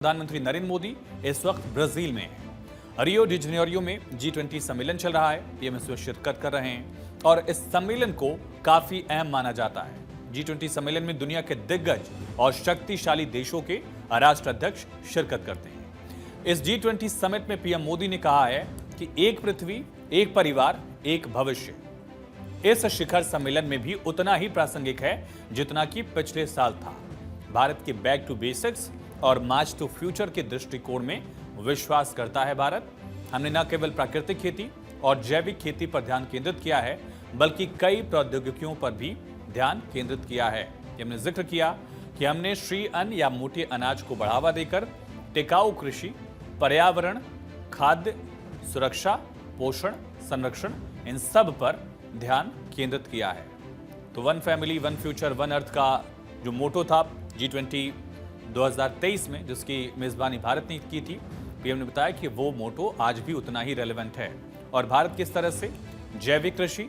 प्रधानमंत्री नरेंद्र मोदी इस वक्त ब्राजील में हैं। रियो डी जनेरियो में G20 सम्मेलन चल रहा है। पीएम इसमें शिरकत कर रहे हैं और इस सम्मेलन को काफी अहम माना जाता है। G20 सम्मेलन में दुनिया के दिग्गज और शक्तिशाली देशों के राष्ट्राध्यक्ष शिरकत करते हैं। इस G20 समिट में पीएम मोदी ने कहा है कि एक पृथ्वी, एक परिवार, एक भविष्य। इस शिखर सम्मेलन में भी उतना ही प्रासंगिक है जितना कि पिछले साल था। भारत के बैक टू बेसिक्स और मार्च टू फ्यूचर के दृष्टिकोण में विश्वास करता है भारत। हमने न केवल प्राकृतिक खेती और जैविक खेती पर ध्यान केंद्रित किया है, बल्कि कई प्रौद्योगिकियों पर भी ध्यान केंद्रित किया है। हमने जिक्र किया कि हमने श्री अन्न या मोटे अनाज को बढ़ावा देकर टिकाऊ कृषि, पर्यावरण, खाद्य सुरक्षा, पोषण, संरक्षण, इन सब पर ध्यान केंद्रित किया है। तो one family, one future, one earth का जो मोटो था G20 2023 में, जिसकी मेजबानी भारत ने की थी, पीएम ने बताया कि वो मोटो आज भी उतना ही रेलेवेंट है और भारत किस तरह से जैविक कृषि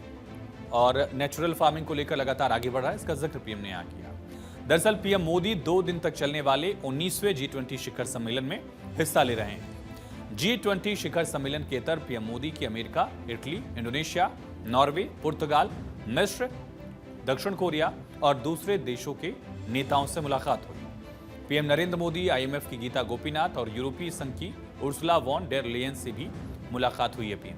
और नेचुरल फार्मिंग को लेकर लगातार आगे बढ़ रहा है, इसका जिक्र पीएम ने यहाँ किया। दरअसल पीएम मोदी 2 दिन तक चलने वाले 19वें G20 शिखर सम्मेलन में हिस्सा ले रहे हैं। G20 शिखर सम्मेलन के तहत पीएम मोदी की अमेरिका, इटली, इंडोनेशिया, नॉर्वे, पुर्तगाल, मिस्र, दक्षिण कोरिया और दूसरे देशों के नेताओं से मुलाकात हुई। पीएम नरेंद्र मोदी, IMF की गीता गोपीनाथ और यूरोपीय संघ की उर्सुला वॉन डेर लेयन से भी मुलाकात हुई है।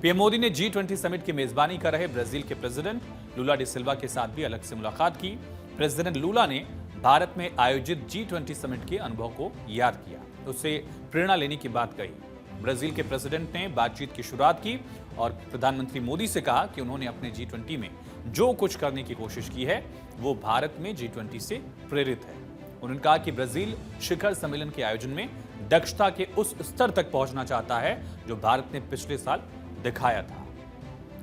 पीएम मोदी ने G20 समिट की मेजबानी कर रहे ब्राजील के प्रेसिडेंट लूला डी सिल्वा के साथ भी अलग से मुलाकात की। प्रेसिडेंट लूला ने भारत में आयोजित G20 समिट के अनुभव को याद किया, उससे प्रेरणा लेने की बात कही। ब्राजील के प्रेसिडेंट ने बातचीत की शुरुआत की और प्रधानमंत्री मोदी से कहा कि उन्होंने अपने G20 में जो कुछ करने की कोशिश की है वो भारत में G20 से प्रेरित है। उन्होंने कहा कि ब्राजील शिखर सम्मेलन के आयोजन में दक्षता के उस स्तर तक पहुंचना चाहता है जो भारत ने पिछले साल दिखाया था।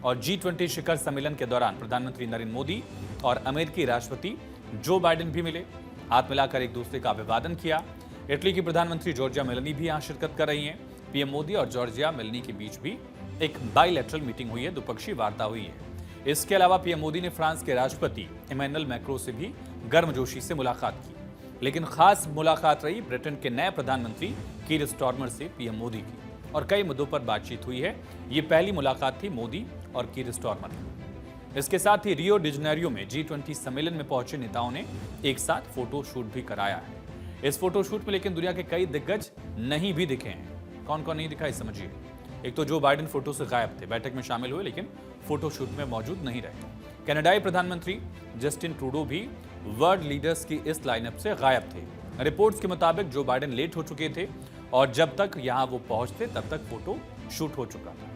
और G20 शिखर सम्मेलन के दौरान प्रधानमंत्री नरेंद्र मोदी और अमेरिकी राष्ट्रपति जो बाइडेन भी मिले, हाथ मिलाकर एक दूसरे का अभिवादन किया। इटली की प्रधानमंत्री जॉर्जिया मेलोनी भी यहां शिरकत कर रही हैं। पीएम मोदी और जॉर्जिया मेलोनी के बीच भी एक बाइलैटरल मीटिंग हुई है, द्विपक्षीय वार्ता हुई है। इसके अलावा पीएम मोदी ने फ्रांस के राष्ट्रपति इमैनुअल मैक्रों से भी गर्मजोशी से मुलाकात की, लेकिन खास मुलाकात रही ब्रिटेन के नए प्रधानमंत्री कीर स्टारमर से पीएम मोदी की और कई मुद्दों पर बातचीत हुई है। ये पहली मुलाकात थी मोदी और कीर स्टारमर की। इसके साथ ही रियो डी जनेरियो में G20 सम्मेलन में पहुंचे नेताओं ने एक साथ फोटो शूट भी कराया है। इस फोटो शूट में लेकिन दुनिया के कई दिग्गज नहीं भी दिखे हैं। कौन कौन नहीं दिखा है समझिए। एक तो जो बाइडेन फोटो से गायब थे, बैठक में शामिल हुए लेकिन फोटो शूट में मौजूद नहीं रहे। कनाडाई प्रधानमंत्री जस्टिन ट्रूडो भी वर्ल्ड लीडर्स की इस लाइनअप से गायब थे। रिपोर्ट्स के मुताबिक जो बाइडेन लेट हो चुके थे और जब तक यहां वो पहुंचते तब तक फोटो शूट हो चुका था।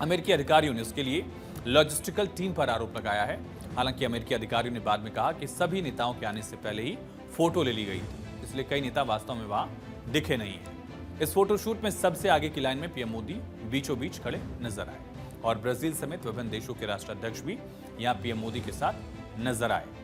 अमेरिकी अधिकारियों ने उसके लिए लॉजिस्टिकल टीम पर आरोप लगाया है। हालांकि अमेरिकी अधिकारियों ने बाद में कहा कि सभी नेताओं के आने से पहले ही फोटो ले ली गई थी, इसलिए कई नेता वास्तव में वहां दिखे नहीं है। इस फोटो शूट में सबसे आगे की लाइन में पीएम मोदी बीचों बीच खड़े नजर आए और ब्राजील समेत विभिन्न देशों के राष्ट्राध्यक्ष भी यहां पीएम मोदी के साथ नजर आए।